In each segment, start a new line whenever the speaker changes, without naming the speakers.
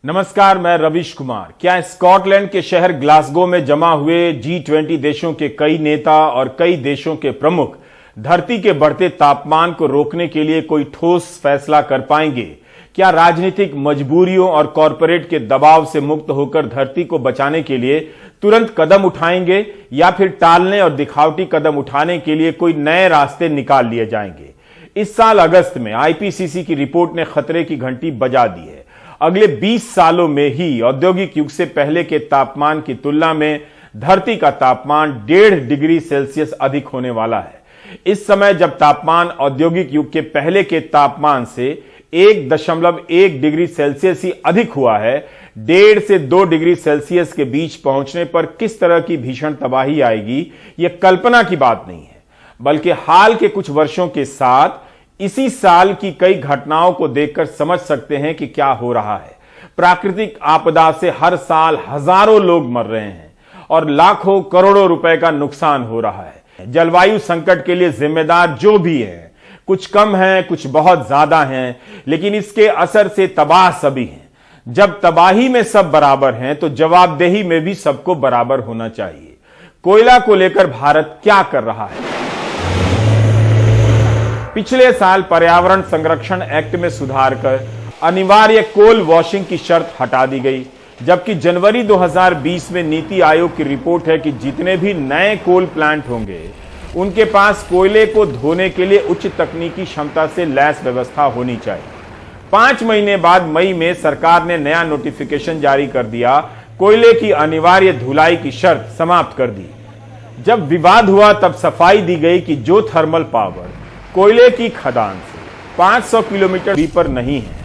नमस्कार, मैं रविश कुमार। क्या स्कॉटलैंड के शहर ग्लासगो में जमा हुए G20 देशों के कई नेता और कई देशों के प्रमुख धरती के बढ़ते तापमान को रोकने के लिए कोई ठोस फैसला कर पाएंगे? क्या राजनीतिक मजबूरियों और कॉरपोरेट के दबाव से मुक्त होकर धरती को बचाने के लिए तुरंत कदम उठाएंगे, या फिर टालने और दिखावटी कदम उठाने के लिए कोई नए रास्ते निकाल लिए जाएंगे? इस साल अगस्त में IPCC की रिपोर्ट ने खतरे की घंटी बजा दी है। अगले 20 सालों में ही औद्योगिक युग से पहले के तापमान की तुलना में धरती का तापमान 1.5 डिग्री सेल्सियस अधिक होने वाला है। इस समय जब तापमान औद्योगिक युग के पहले के तापमान से 1.1 डिग्री सेल्सियस ही अधिक हुआ है, 1.5 से 2 डिग्री सेल्सियस के बीच पहुंचने पर किस तरह की भीषण तबाही आएगी, यह कल्पना की बात नहीं है, बल्कि हाल के कुछ वर्षों के साथ इसी साल की कई घटनाओं को देखकर समझ सकते हैं कि क्या हो रहा है। प्राकृतिक आपदा से हर साल हजारों लोग मर रहे हैं और लाखों करोड़ों रुपए का नुकसान हो रहा है। जलवायु संकट के लिए जिम्मेदार जो भी हैं, कुछ कम हैं, कुछ बहुत ज्यादा हैं, लेकिन इसके असर से तबाह सभी हैं। जब तबाही में सब बराबर हैं, तो जवाबदेही में भी सबको बराबर होना चाहिए। कोयला को लेकर भारत क्या कर रहा है? पिछले साल पर्यावरण संरक्षण एक्ट में सुधार कर अनिवार्य कोल वॉशिंग की शर्त हटा दी गई, जबकि जनवरी 2020 में नीति आयोग की रिपोर्ट है कि जितने भी नए कोल प्लांट होंगे उनके पास कोयले को धोने के लिए उच्च तकनीकी क्षमता से लैस व्यवस्था होनी चाहिए। 5 महीने बाद मई में सरकार ने नया नोटिफिकेशन जारी कर दिया, कोयले की अनिवार्य धुलाई की शर्त समाप्त कर दी। जब विवाद हुआ तब सफाई दी गई कि जो थर्मल पावर कोयले की खदान से 500 किलोमीटर दूरी पर नहीं है,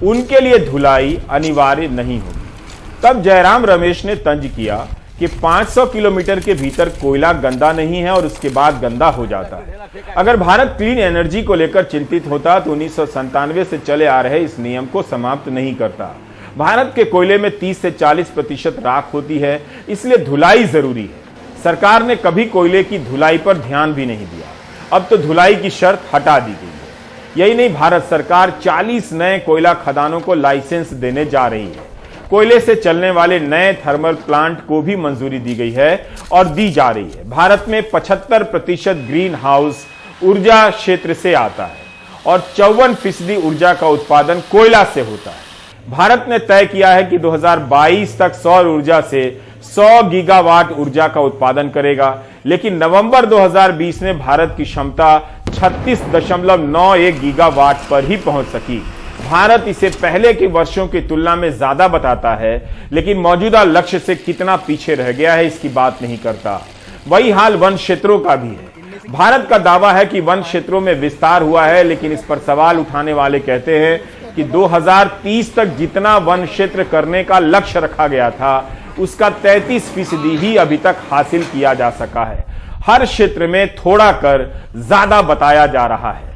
उनके लिए धुलाई अनिवार्य नहीं होगी। तब जयराम रमेश ने तंज किया कि 500 किलोमीटर के भीतर कोयला गंदा नहीं है और उसके बाद गंदा हो जाता है। अगर भारत क्लीन एनर्जी को लेकर चिंतित होता तो 1997 से चले आ रहे इस नियम को समाप्त नहीं करता। भारत के कोयले में 30 से 40% राख होती है, इसलिए धुलाई जरूरी है। सरकार ने कभी कोयले की धुलाई पर ध्यान भी नहीं दिया। अब तो धुलाई की शर्त हटा दी गई है। यही नहीं, भारत सरकार 40 नए कोयला खदानों को लाइसेंस देने जा रही है। कोयले से चलने वाले नए थर्मल प्लांट को भी मंजूरी दी गई है और दी जा रही है। भारत में 75% ग्रीन हाउस ऊर्जा क्षेत्र से आता है और 54% ऊर्जा का उत्पादन कोयला से होता है। भारत ने तय किया है कि 2022 तक सौर ऊर्जा से 100 गीगावाट ऊर्जा का उत्पादन करेगा, लेकिन नवंबर 2020 में भारत की क्षमता 36.91 गीगावाट पर ही पहुंच सकी। भारत इसे पहले के वर्षों की तुलना में ज्यादा बताता है, लेकिन मौजूदा लक्ष्य से कितना पीछे रह गया है इसकी बात नहीं करता। वही हाल वन क्षेत्रों का भी है। भारत का दावा है कि वन क्षेत्रों में विस्तार हुआ है, लेकिन इस पर सवाल उठाने वाले कहते हैं कि 2030 तक जितना वन क्षेत्र करने का लक्ष्य रखा गया था, उसका 33% ही अभी तक हासिल किया जा सका है। हर क्षेत्र में थोड़ा कर ज्यादा बताया जा रहा है।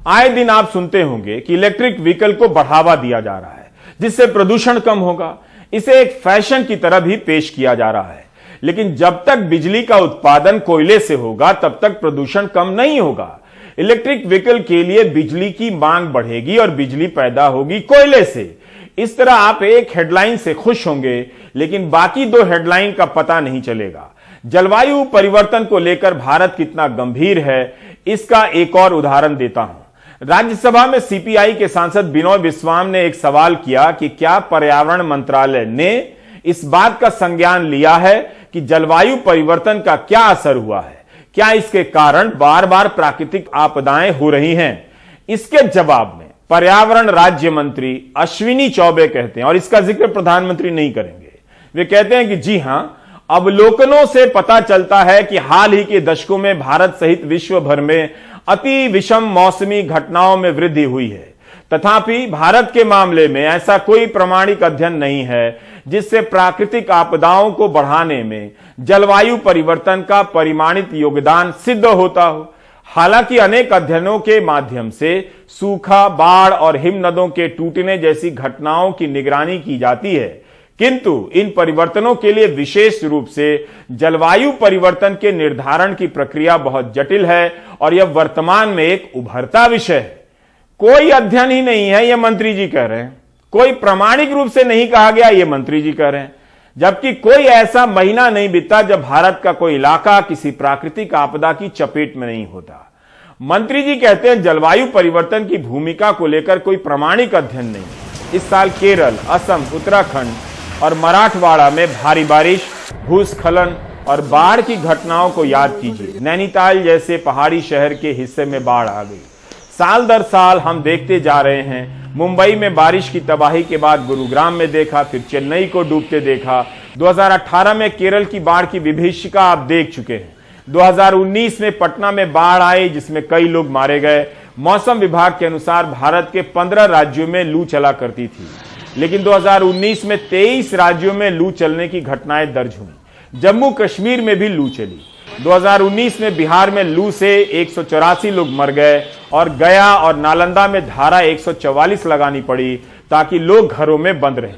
आए दिन आप सुनते होंगे कि इलेक्ट्रिक व्हीकल को बढ़ावा दिया जा रहा है, जिससे प्रदूषण कम होगा। इसे एक फैशन की तरह भी पेश किया जा रहा है, लेकिन जब तक बिजली का उत्पादन कोयले से होगा तब तक प्रदूषण कम नहीं होगा। इलेक्ट्रिक व्हीकल के लिए बिजली की मांग बढ़ेगी और बिजली पैदा होगी कोयले से। इस तरह आप एक हेडलाइन से खुश होंगे, लेकिन बाकी 2 हेडलाइन का पता नहीं चलेगा। जलवायु परिवर्तन को लेकर भारत कितना गंभीर है, इसका एक और उदाहरण देता हूं। राज्यसभा में CPI के सांसद बिनोय बिस्वाम ने एक सवाल किया कि क्या पर्यावरण मंत्रालय ने इस बात का संज्ञान लिया है कि जलवायु परिवर्तन का क्या असर हुआ है, क्या इसके कारण बार बार प्राकृतिक आपदाएं हो रही हैं। इसके जवाब में पर्यावरण राज्य मंत्री अश्विनी चौबे कहते हैं, और इसका जिक्र प्रधानमंत्री नहीं करेंगे, वे कहते हैं कि जी हां, अवलोकनों से पता चलता है कि हाल ही के दशकों में भारत सहित विश्व भर में अति विषम मौसमी घटनाओं में वृद्धि हुई है। तथापि भारत के मामले में ऐसा कोई प्रामाणिक अध्ययन नहीं है जिससे प्राकृतिक आपदाओं को बढ़ाने में जलवायु परिवर्तन का परिमाणित योगदान सिद्ध होता हो। हालांकि अनेक अध्ययनों के माध्यम से सूखा, बाढ़ और हिमनदों के टूटने जैसी घटनाओं की निगरानी की जाती है, किंतु इन परिवर्तनों के लिए विशेष रूप से जलवायु परिवर्तन के निर्धारण की प्रक्रिया बहुत जटिल है और यह वर्तमान में एक उभरता विषय है। कोई अध्ययन ही नहीं है, यह मंत्री जी कह रहे हैं। कोई प्रामाणिक रूप से नहीं कहा गया, ये मंत्री जी कह रहे हैं। जबकि कोई ऐसा महीना नहीं बीता जब भारत का कोई इलाका किसी प्राकृतिक आपदा की चपेट में नहीं होता। मंत्री जी कहते हैं जलवायु परिवर्तन की भूमिका को लेकर कोई प्रामाणिक अध्ययन नहीं। इस साल केरल, असम, उत्तराखंड और मराठवाड़ा में भारी बारिश, भूस्खलन और बाढ़ की घटनाओं को याद कीजिए। नैनीताल जैसे पहाड़ी शहर के हिस्से में बाढ़ आ गई। साल दर साल हम देखते जा रहे हैं। मुंबई में बारिश की तबाही के बाद गुरुग्राम में देखा, फिर चेन्नई को डूबते देखा। 2018 में केरल की बाढ़ की विभीषिका आप देख चुके हैं। 2019 में पटना में बाढ़ आई जिसमें कई लोग मारे गए। मौसम विभाग के अनुसार भारत के 15 राज्यों में लू चला करती थी, लेकिन 2019 में 23 राज्यों में लू चलने की घटनाएं दर्ज हुई। जम्मू कश्मीर में भी लू चली। 2019 में बिहार में लू से 184 लोग मर गए और गया और नालंदा में धारा 144 लगानी पड़ी ताकि लोग घरों में बंद रहें।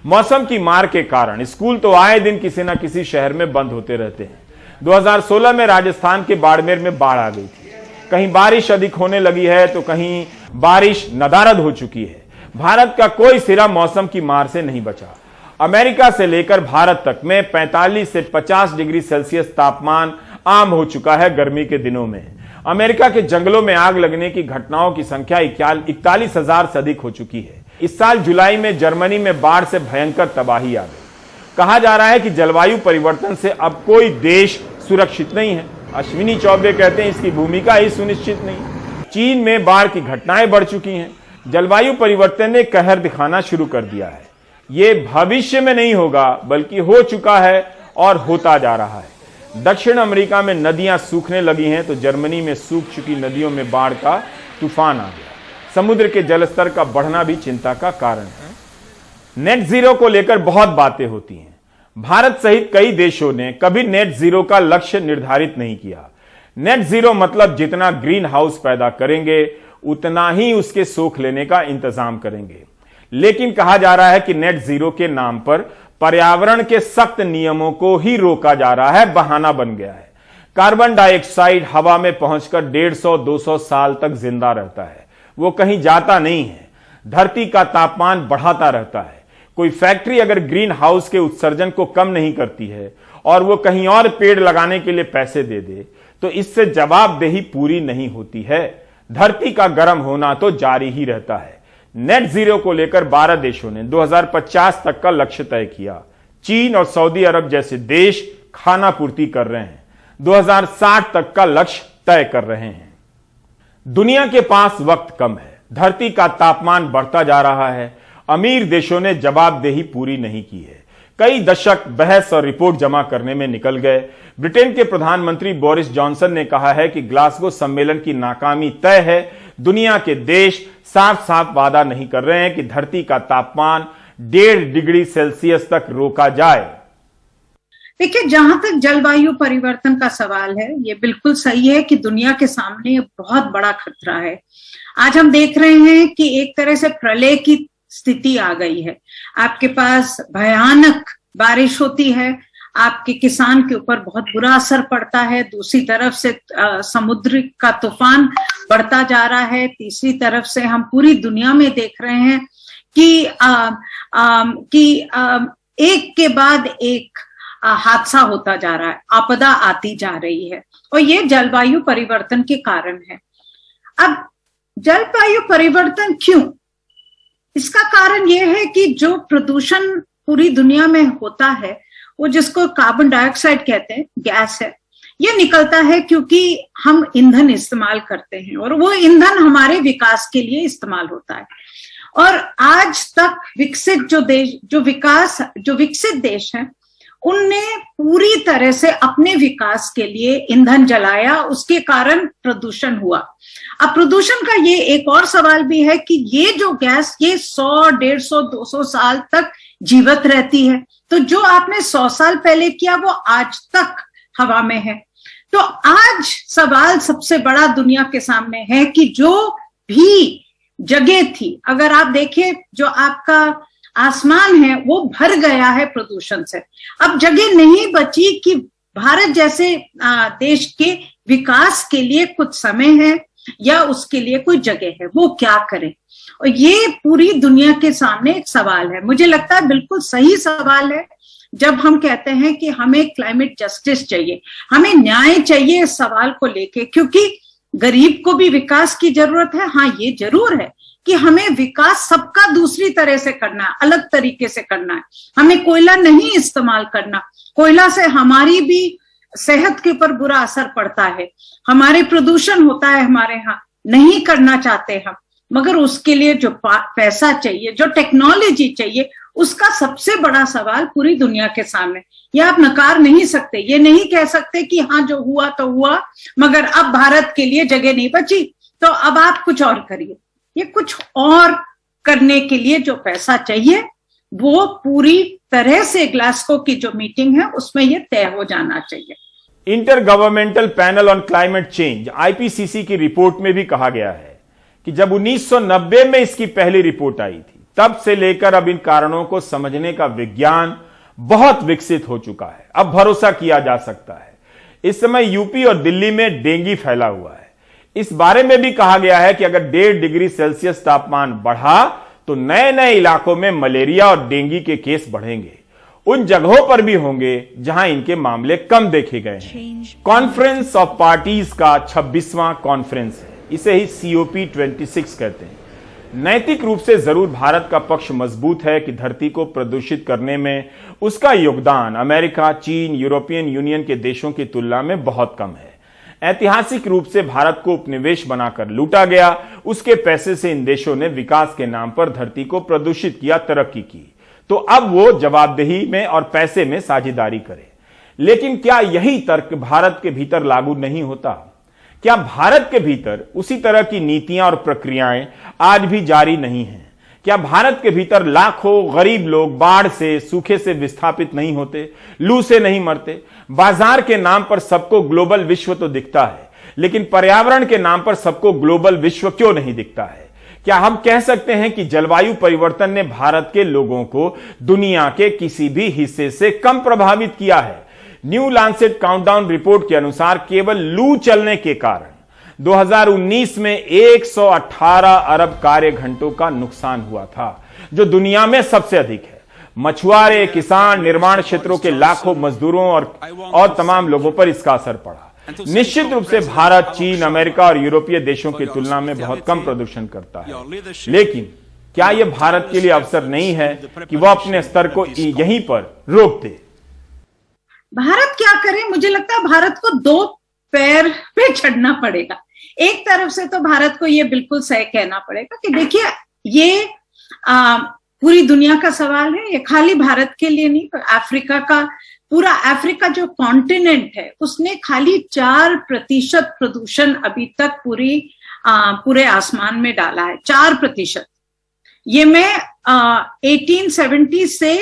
मौसम की मार के कारण स्कूल तो आए दिन किसी न किसी शहर में बंद होते रहते हैं। 2016 में राजस्थान के बाड़मेर में बाढ़ आ गई थी। कहीं बारिश अधिक होने लगी है तो कहीं बारिश नदारद हो चुकी है। भारत का कोई सिरा मौसम की मार से नहीं बचा। अमेरिका से लेकर भारत तक में 45 से 50 डिग्री सेल्सियस तापमान आम हो चुका है गर्मी के दिनों में। अमेरिका के जंगलों में आग लगने की घटनाओं की संख्या 41,000 से अधिक हो चुकी है। इस साल जुलाई में जर्मनी में बाढ़ से भयंकर तबाही आ गई। कहा जा रहा है कि जलवायु परिवर्तन से अब कोई देश सुरक्षित नहीं है। अश्विनी चौबे कहते हैं इसकी भूमिका ही सुनिश्चित नहीं। चीन में बाढ़ की घटनाएं बढ़ चुकी हैं। जलवायु परिवर्तन ने कहर दिखाना शुरू कर दिया है। ये भविष्य में नहीं होगा बल्कि हो चुका है और होता जा रहा है। दक्षिण अमेरिका में नदियां सूखने लगी हैं तो जर्मनी में सूख चुकी नदियों में बाढ़ का तूफान आ गया। समुद्र के जलस्तर का बढ़ना भी चिंता का कारण है। नेट जीरो को लेकर बहुत बातें होती हैं। भारत सहित कई देशों ने कभी नेट जीरो का लक्ष्य निर्धारित नहीं किया। नेट जीरो मतलब जितना ग्रीन हाउस पैदा करेंगे उतना ही उसके सोख लेने का इंतजाम करेंगे। लेकिन कहा जा रहा है कि नेट जीरो के नाम पर पर्यावरण के सख्त नियमों को ही रोका जा रहा है, बहाना बन गया है। कार्बन डाइऑक्साइड हवा में पहुंचकर 150-200 साल तक जिंदा रहता है, वो कहीं जाता नहीं है। धरती का तापमान बढ़ाता रहता है। कोई फैक्ट्री अगर ग्रीन हाउस के उत्सर्जन को कम नहीं करती है और वो कहीं और पेड़ लगाने के लिए पैसे दे दे तो इससे जवाबदेही पूरी नहीं होती है। धरती का गर्म होना तो जारी ही रहता है। नेट जीरो को लेकर 12 देशों ने 2050 तक का लक्ष्य तय किया। चीन और सऊदी अरब जैसे देश खाना पूर्ति कर रहे हैं, 2060 तक का लक्ष्य तय कर रहे हैं। दुनिया के पास वक्त कम है, धरती का तापमान बढ़ता जा रहा है। अमीर देशों ने जवाबदेही पूरी नहीं की है। कई दशक बहस और रिपोर्ट जमा करने में निकल गए। ब्रिटेन के प्रधानमंत्री बोरिस जॉनसन ने कहा है कि ग्लासगो सम्मेलन की नाकामी तय है। दुनिया के देश साफ साफ वादा नहीं कर रहे हैं कि धरती का तापमान 1.5 डिग्री सेल्सियस तक रोका जाए।
देखिए, जहां तक जलवायु परिवर्तन का सवाल है, ये बिल्कुल सही है कि दुनिया के सामने बहुत बड़ा खतरा है। आज हम देख रहे हैं कि एक तरह से प्रलय की स्थिति आ गई है। आपके पास भयानक बारिश होती है, आपके किसान के ऊपर बहुत बुरा असर पड़ता है। दूसरी तरफ से समुद्र का तूफान बढ़ता जा रहा है। तीसरी तरफ से हम पूरी दुनिया में देख रहे हैं कि एक के बाद एक हादसा होता जा रहा है, आपदा आती जा रही है और ये जलवायु परिवर्तन के कारण है। अब जलवायु परिवर्तन क्यों? इसका कारण यह है कि जो प्रदूषण पूरी दुनिया में होता है, वो जिसको कार्बन डाइऑक्साइड कहते हैं, गैस है, ये निकलता है क्योंकि हम ईंधन इस्तेमाल करते हैं और वो ईंधन हमारे विकास के लिए इस्तेमाल होता है। और आज तक विकसित जो विकसित देश हैं, उनने पूरी तरह से अपने विकास के लिए ईंधन जलाया, उसके कारण प्रदूषण हुआ। अब प्रदूषण का ये एक और सवाल भी है कि ये जो गैस ये 100, 150, 200 साल तक जीवित रहती है। तो जो आपने 100 साल पहले किया वो आज तक हवा में है। तो आज सवाल सबसे बड़ा दुनिया के सामने है कि जो भी जगह थी, अगर आप देखिए जो आपका आसमान है वो भर गया है प्रदूषण से। अब जगह नहीं बची कि भारत जैसे देश के विकास के लिए कुछ समय है, या उसके लिए कोई जगह है, वो क्या करे। और ये पूरी दुनिया के सामने एक सवाल है, मुझे लगता है बिल्कुल सही सवाल है जब हम कहते हैं कि हमें क्लाइमेट जस्टिस चाहिए, हमें न्याय चाहिए इस सवाल को लेके, क्योंकि गरीब को भी विकास की जरूरत है। हाँ, ये जरूर है कि हमें विकास सबका दूसरी तरह से करना है, अलग तरीके से करना है। हमें कोयला नहीं इस्तेमाल करना, कोयला से हमारी भी सेहत के ऊपर बुरा असर पड़ता है, हमारे प्रदूषण होता है हमारे यहाँ, नहीं करना चाहते हम। मगर उसके लिए जो पैसा चाहिए, जो टेक्नोलॉजी चाहिए, उसका सबसे बड़ा सवाल पूरी दुनिया के सामने। ये आप नकार नहीं सकते, ये नहीं कह सकते कि हाँ जो हुआ तो हुआ, मगर अब भारत के लिए जगह नहीं बची तो अब आप कुछ और करिए। ये कुछ और करने के लिए जो पैसा चाहिए वो पूरी तरह से ग्लासगो की जो मीटिंग है उसमें ये तय हो जाना चाहिए।
Inter governmental panel on climate change IPCC की रिपोर्ट में भी कहा गया है कि जब 1990 में इसकी पहली रिपोर्ट आई थी, तब से लेकर अब इन कारणों को समझने का विज्ञान बहुत विकसित हो चुका है। अब भरोसा किया जा सकता है। इस समय यूपी और दिल्ली में डेंगू फैला हुआ है। इस बारे में भी कहा गया है कि अगर 1.5 डिग्री सेल्सियस तापमान बढ़ा तो नए नए इलाकों में मलेरिया और डेंगू के केस बढ़ेंगे। उन जगहों पर भी होंगे जहां इनके मामले कम देखे गए हैं। कॉन्फ्रेंस ऑफ पार्टीज का 26वां कॉन्फ्रेंस है, इसे ही COP26 कहते हैं। नैतिक रूप से जरूर भारत का पक्ष मजबूत है कि धरती को प्रदूषित करने में उसका योगदान अमेरिका, चीन, यूरोपियन यूनियन के देशों की तुलना में बहुत कम है। ऐतिहासिक रूप से भारत को उपनिवेश बनाकर लूटा गया, उसके पैसे से इन देशों ने विकास के नाम पर धरती को प्रदूषित किया, तरक्की की। तो अब वो जवाबदेही में और पैसे में साझेदारी करे। लेकिन क्या यही तर्क भारत के भीतर लागू नहीं होता? क्या भारत के भीतर उसी तरह की नीतियां और प्रक्रियाएं आज भी जारी नहीं हैं? क्या भारत के भीतर लाखों गरीब लोग बाढ़ से, सूखे से विस्थापित नहीं होते, लू से नहीं मरते? बाजार के नाम पर सबको ग्लोबल विश्व तो दिखता है, लेकिन पर्यावरण के नाम पर सबको ग्लोबल विश्व क्यों नहीं दिखता है? क्या हम कह सकते हैं कि जलवायु परिवर्तन ने भारत के लोगों को दुनिया के किसी भी हिस्से से कम प्रभावित किया है? न्यू लैंसेट काउंटडाउन रिपोर्ट के अनुसार केवल लू चलने के कारण 2019 में 118 अरब कार्य घंटों का नुकसान हुआ था, जो दुनिया में सबसे अधिक है। मछुआरे, किसान, निर्माण क्षेत्रों के लाखों मजदूरों और तमाम लोगों पर इसका असर पड़ा। निश्चित रूप से भारत, चीन, अमेरिका और यूरोपीय देशों की तुलना में बहुत कम प्रदूषण करता है, लेकिन क्या यह भारत के लिए अवसर नहीं है कि वह अपने स्तर को यहीं पर रोक दे?
भारत क्या करे? मुझे लगता है भारत को 2 पैर पे चढ़ना पड़ेगा। एक तरफ से तो भारत को ये बिल्कुल सही कहना पड़ेगा कि देखिए, ये पूरी दुनिया का सवाल है, ये खाली भारत के लिए नहीं, अफ्रीका का, पूरा अफ्रीका जो कॉन्टिनेंट है उसने खाली 4% प्रदूषण अभी तक पूरे आसमान में डाला है। 4%। ये मैं 1870 से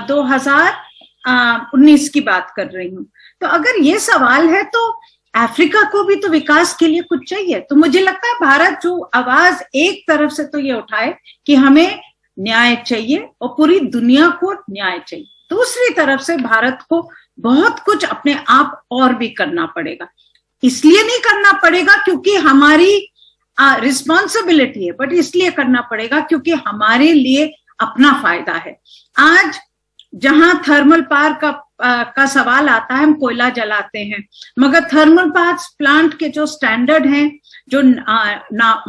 2019 की बात कर रही हूं। तो अगर ये सवाल है तो अफ्रीका को भी तो विकास के लिए कुछ चाहिए। तो मुझे लगता है भारत जो आवाज एक तरफ से तो ये उठाए कि हमें न्याय चाहिए और पूरी दुनिया को न्याय चाहिए, दूसरी तरफ से भारत को बहुत कुछ अपने आप और भी करना पड़ेगा। इसलिए नहीं करना पड़ेगा क्योंकि हमारी रिस्पॉन्सिबिलिटी है, बट इसलिए करना पड़ेगा क्योंकि हमारे लिए अपना फायदा है। आज जहां थर्मल पावर का सवाल आता है, हम कोयला जलाते हैं, मगर थर्मल पावर प्लांट के जो स्टैंडर्ड हैं, जो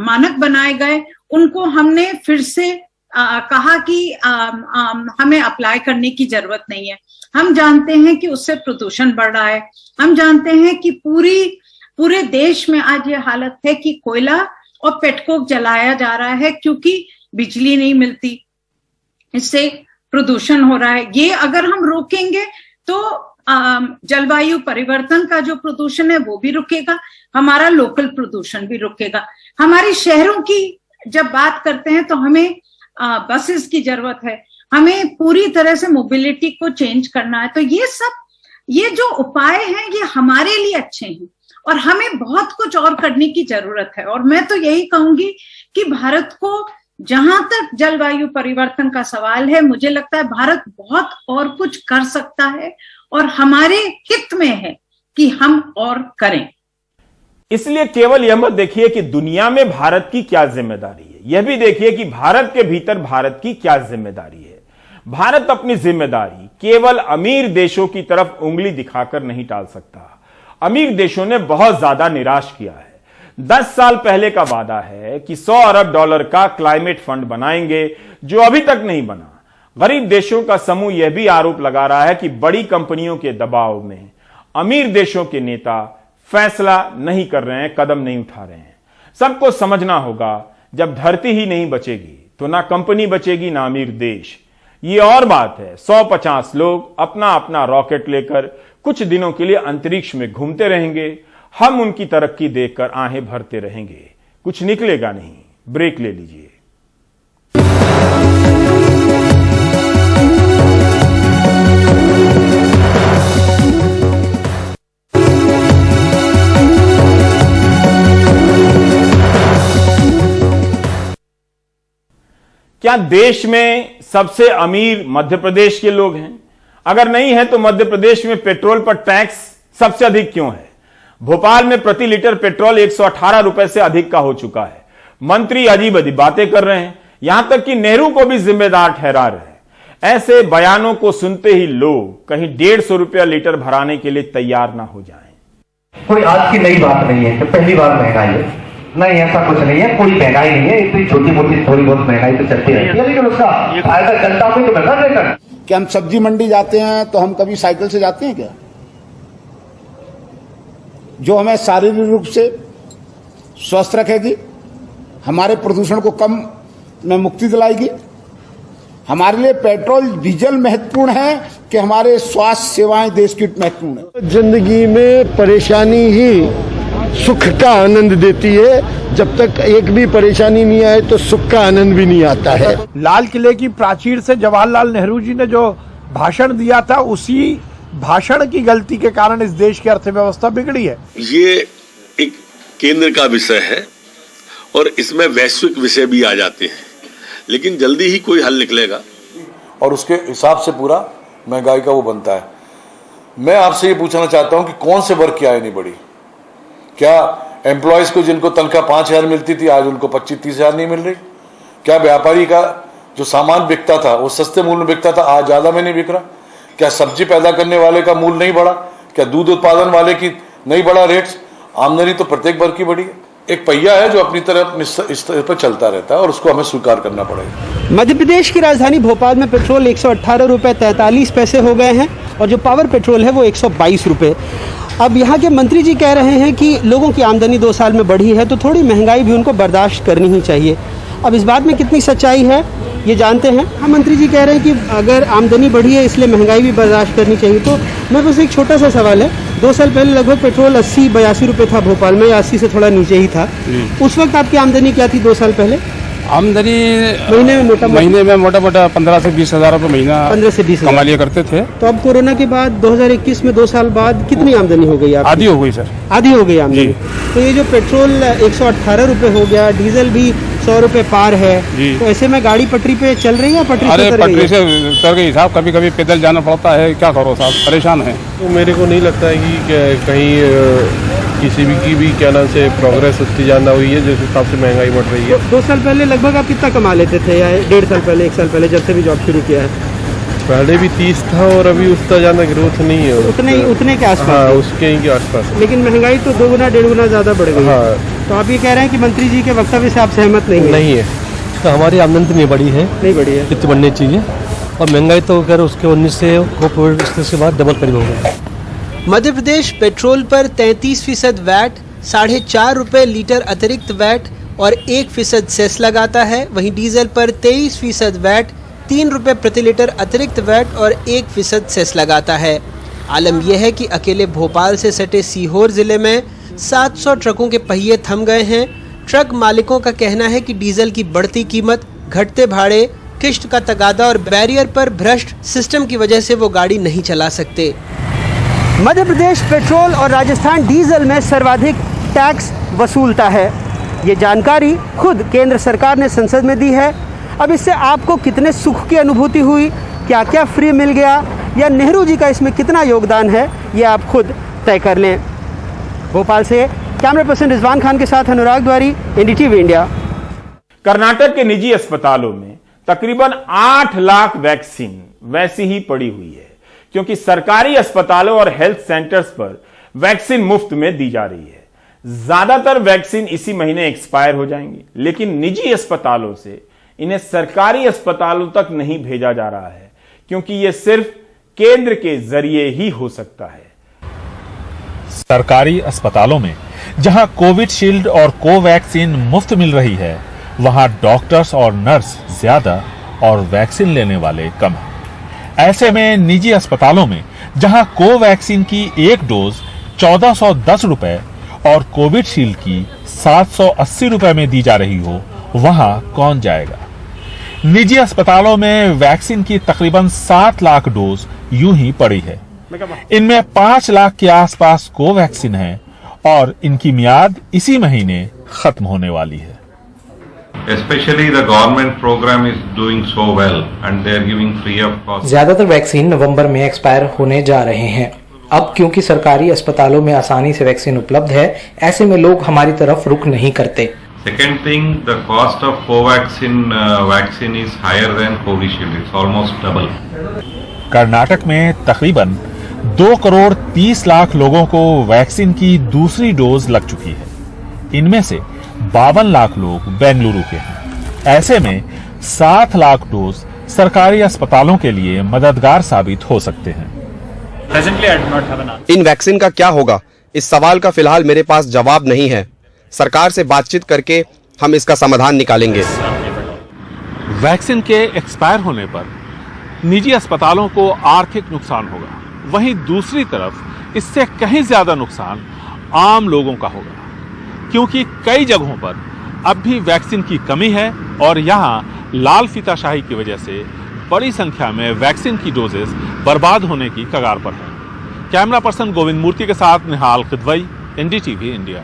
मानक बनाए गए, उनको हमने फिर से कहा कि हमें अप्लाई करने की जरूरत नहीं है। हम जानते हैं कि उससे प्रदूषण बढ़ रहा है। हम जानते हैं कि पूरे देश में आज ये हालत है कि कोयला और पेट्रोल जलाया जा रहा है क्योंकि बिजली नहीं मिलती, इससे प्रदूषण हो रहा है। ये अगर हम रोकेंगे तो जलवायु परिवर्तन का जो प्रदूषण है वो भी रुकेगा, हमारा लोकल प्रदूषण भी रुकेगा। हमारे शहरों की जब बात करते हैं तो हमें बसेस की जरूरत है, हमें पूरी तरह से मोबिलिटी को चेंज करना है। तो ये जो उपाय हैं ये हमारे लिए अच्छे हैं और हमें बहुत कुछ और करने की जरूरत है। और मैं तो यही कहूंगी कि भारत को, जहां तक जलवायु परिवर्तन का सवाल है, मुझे लगता है भारत बहुत और कुछ कर सकता है और हमारे हित में है कि हम और करें।
इसलिए केवल यह मत देखिए कि दुनिया में भारत की क्या जिम्मेदारी है, यह भी देखिए कि भारत के भीतर भारत की क्या जिम्मेदारी है। भारत अपनी जिम्मेदारी केवल अमीर देशों की तरफ उंगली दिखाकर नहीं टाल सकता। अमीर देशों ने बहुत ज्यादा निराश किया है। 10 साल पहले का वादा है कि $100 अरब का क्लाइमेट फंड बनाएंगे, जो अभी तक नहीं बना। गरीब देशों का समूह यह भी आरोप लगा रहा है कि बड़ी कंपनियों के दबाव में अमीर देशों के नेता फैसला नहीं कर रहे हैं, कदम नहीं उठा रहे हैं। सबको समझना होगा, जब धरती ही नहीं बचेगी तो ना कंपनी बचेगी ना अमीर देश। ये और बात है, 150 लोग अपना अपना रॉकेट लेकर कुछ दिनों के लिए अंतरिक्ष में घूमते रहेंगे। हम उनकी तरक्की देखकर आहें भरते रहेंगे, कुछ निकलेगा नहीं। ब्रेक ले लीजिए। क्या देश में सबसे अमीर मध्य प्रदेश के लोग हैं? अगर नहीं है तो मध्य प्रदेश में पेट्रोल पर टैक्स सबसे अधिक क्यों है? भोपाल में प्रति लीटर पेट्रोल 118 रुपए से अधिक का हो चुका है। मंत्री अजीब अजीब बातें कर रहे हैं, यहां तक कि नेहरू को भी जिम्मेदार ठहरा रहे हैं। ऐसे बयानों को सुनते ही लोग कहीं 150 रुपया लीटर भराने के लिए तैयार ना हो जाएं।
कोई आज की नई बात नहीं है कि पहली बार महंगाई है, नहीं ऐसा कुछ नहीं है। कोई महंगाई नहीं है, इतनी छोटी मोटी थोड़ी बहुत महंगाई तो चलती रहती है, लेकिन उसका फायदा जनता को तो मिलना रहेगा।
क्या हम सब्जी मंडी जाते हैं तो हम कभी साइकिल से जाते हैं क्या? जो हमें शारीरिक रूप से स्वस्थ रखेगी, हमारे प्रदूषण को कम में मुक्ति दिलाएगी। हमारे लिए पेट्रोल डीजल महत्वपूर्ण है कि हमारे स्वास्थ्य सेवाएं देश की महत्वपूर्ण है।
जिंदगी में परेशानी ही सुख का आनंद देती है। जब तक एक भी परेशानी नहीं आए तो सुख का आनंद भी नहीं आता है।
लाल किले की प्राचीर से जवाहरलाल नेहरू जी ने जो भाषण दिया था, उसी भाषण की गलती के कारण इस देश की अर्थव्यवस्था बिगड़ी है।
ये एक केंद्र का विषय है और इसमें वैश्विक विषय भी आ जाते हैं, लेकिन जल्दी ही कोई हल निकलेगा
और उसके हिसाब से पूरा महंगाई का वो बनता है। मैं आपसे ये पूछना चाहता हूं कि कौन से वर्ग की आय नहीं बढ़ी? क्या एम्प्लॉयज को जिनको तनख्वाह 5,000 मिलती थी आज उनको 25-30,000 नहीं मिल रही? क्या व्यापारी का जो सामान बिकता था वो सस्ते मूल्य में बिकता था, आज ज्यादा में नहीं बिक रहा? क्या सब्जी पैदा करने वाले का मूल्य नहीं बढ़ा? क्या दूध उत्पादन वाले की नहीं बढ़ा रेट्स? आमदनी तो प्रत्येक वर्ग की बढ़ी है। एक पहिया है जो अपनी तरफ इस तरह पर चलता रहता है और उसको हमें स्वीकार करना पड़ेगा।
मध्य प्रदेश की राजधानी भोपाल में पेट्रोल 118 रुपये 43 पैसे हो गए हैं और जो पावर पेट्रोल है वो 122 रुपये। अब यहाँ के मंत्री जी कह रहे हैं कि लोगों की आमदनी 2 साल में बढ़ी है तो थोड़ी महंगाई भी उनको बर्दाश्त करनी ही चाहिए। अब इस बात में कितनी सच्चाई है ये जानते हैं। हाँ, मंत्री जी कह रहे हैं कि अगर आमदनी बढ़ी है इसलिए महंगाई भी बर्दाश्त करनी चाहिए। तो मैं बस एक छोटा सा सवाल है, 2 साल पहले लगभग पेट्रोल 80-82 रुपये था भोपाल में, या 80 से थोड़ा नीचे ही था। उस वक्त आपकी आमदनी क्या थी 2 साल पहले?
आमदनी
महीने में
मोटा 15 से 20 हजार रुपये महीना
15 से 20
कमा लिया करते थे।
तो अब कोरोना के बाद 2021 में 2 साल बाद कितनी आमदनी हो गई?
आधी हो गई सर,
आधी हो गई आमदनी। तो ये जो पेट्रोल 118 रुपये हो गया, डीजल भी 100 रुपये पार है, तो ऐसे में गाड़ी पटरी पे चल रही है? पटरी से
उतर गई साहब, कभी कभी पैदल जाना पड़ता है, क्या करो साहब, परेशान है।
तो मेरे को नहीं लगता है कि कहीं किसी भी की भी क्या नाम से प्रोग्रेस उतनी ज़्यादा हुई है जिस हिसाब से महंगाई बढ़ रही है।
2 साल पहले लगभग आप कितना कमा लेते थे, या 1.5 साल पहले, 1 साल पहले जब से भी जॉब शुरू किया है?
पहले भी 30 था और अभी उसका ज़्यादा ग्रोथ नहीं है।
उतने के आसपास?
हाँ, उसके ही के आसपास।
लेकिन महंगाई तो 2 गुना 1.5 गुना ज़्यादा बढ़ गई।
हाँ।
तो आप ये कह रहे हैं कि मंत्री जी के वक्तव्य से आप सहमत नहीं है?
नहीं है।
तो हमारी आमदनी तो नहीं बढ़ी है,
नहीं बढ़ी है,
कितनी बढ़नी चाहिए। और महंगाई तो अगर उसके 19 से के बाद डबल करीब हो गई।
मध्य प्रदेश पेट्रोल पर 33% वैट, 4.5 रुपये लीटर अतिरिक्त वैट और 1% सेस लगाता है। वहीं डीजल पर 23% वैट, 3 रुपये प्रति लीटर अतिरिक्त वैट और 1% सेस लगाता है। आलम यह है कि अकेले भोपाल से सटे सीहोर जिले में 700 ट्रकों के पहिए थम गए हैं। ट्रक मालिकों का कहना है कि डीजल की बढ़ती कीमत, घटते भाड़े, किश्त का तगादा और बैरियर पर भ्रष्ट सिस्टम की वजह से वो गाड़ी नहीं चला सकते। मध्य प्रदेश पेट्रोल और राजस्थान डीजल में सर्वाधिक टैक्स वसूलता है। ये जानकारी खुद केंद्र सरकार ने संसद में दी है। अब इससे आपको कितने सुख की अनुभूति हुई, क्या क्या फ्री मिल गया, या नेहरू जी का इसमें कितना योगदान है, ये आप खुद तय कर लें। भोपाल से कैमरा पर्सन रिजवान खान के साथ अनुराग द्वारी, एनडीटीवी इंडिया।
कर्नाटक के निजी अस्पतालों में तकरीबन 8 लाख वैक्सीन वैसी ही पड़ी हुई है, क्योंकि सरकारी अस्पतालों और हेल्थ सेंटर्स पर वैक्सीन मुफ्त में दी जा रही है। ज्यादातर वैक्सीन इसी महीने एक्सपायर हो जाएंगी, लेकिन निजी अस्पतालों से इन्हें सरकारी अस्पतालों तक नहीं भेजा जा रहा है, क्योंकि यह सिर्फ केंद्र के जरिए ही हो सकता है।
सरकारी अस्पतालों में जहां कोविशील्ड और कोवैक्सीन मुफ्त मिल रही है, वहां डॉक्टर्स और नर्स ज्यादा और वैक्सीन लेने वाले कम हैं। ऐसे में निजी अस्पतालों में जहां कोवैक्सीन की एक डोज 1410 रुपए और कोविशील्ड की 780 रुपए में दी जा रही हो, वहां कौन जाएगा? निजी अस्पतालों में वैक्सीन की तकरीबन 7 लाख डोज यूं ही पड़ी है। इनमें 5 लाख के आसपास कोवैक्सीन है और इनकी मियाद इसी महीने खत्म होने वाली है।
Especially the government program is doing so well and they are giving free of cost.
ज्यादातर वैक्सीन नवंबर में एक्सपायर होने जा रहे हैं। अब क्योंकि सरकारी अस्पतालों में आसानी से वैक्सीन उपलब्ध है, ऐसे में लोग हमारी तरफ रुख नहीं करते।
Second thing, the cost of Covaxin vaccine is higher than Covishield. It's almost double.
Karnataka में तकरीबन 2 करोड़ 30 लाख लोगों को वैक्सीन की दूसरी डोज लग चुकी है। इनमें से 52 लाख लोग बेंगलुरु के हैं। ऐसे में 7 लाख डोज सरकारी अस्पतालों के लिए मददगार साबित हो सकते हैं।
इन वैक्सीन का क्या होगा, इस सवाल का फिलहाल मेरे पास जवाब नहीं है। सरकार से बातचीत करके हम इसका समाधान निकालेंगे।
वैक्सीन के एक्सपायर होने पर निजी अस्पतालों को आर्थिक नुकसान होगा, वहीं दूसरी तरफ इससे कहीं ज्यादा नुकसान आम लोगों का होगा, क्योंकि कई जगहों पर अब भी वैक्सीन की कमी है और यहां लाल फीताशाही की वजह से बड़ी संख्या में वैक्सीन की डोजेस बर्बाद होने की कगार पर है। कैमरा पर्सन गोविंद मूर्ति के साथ निहाल किदवई, एनडीटीवी इंडिया।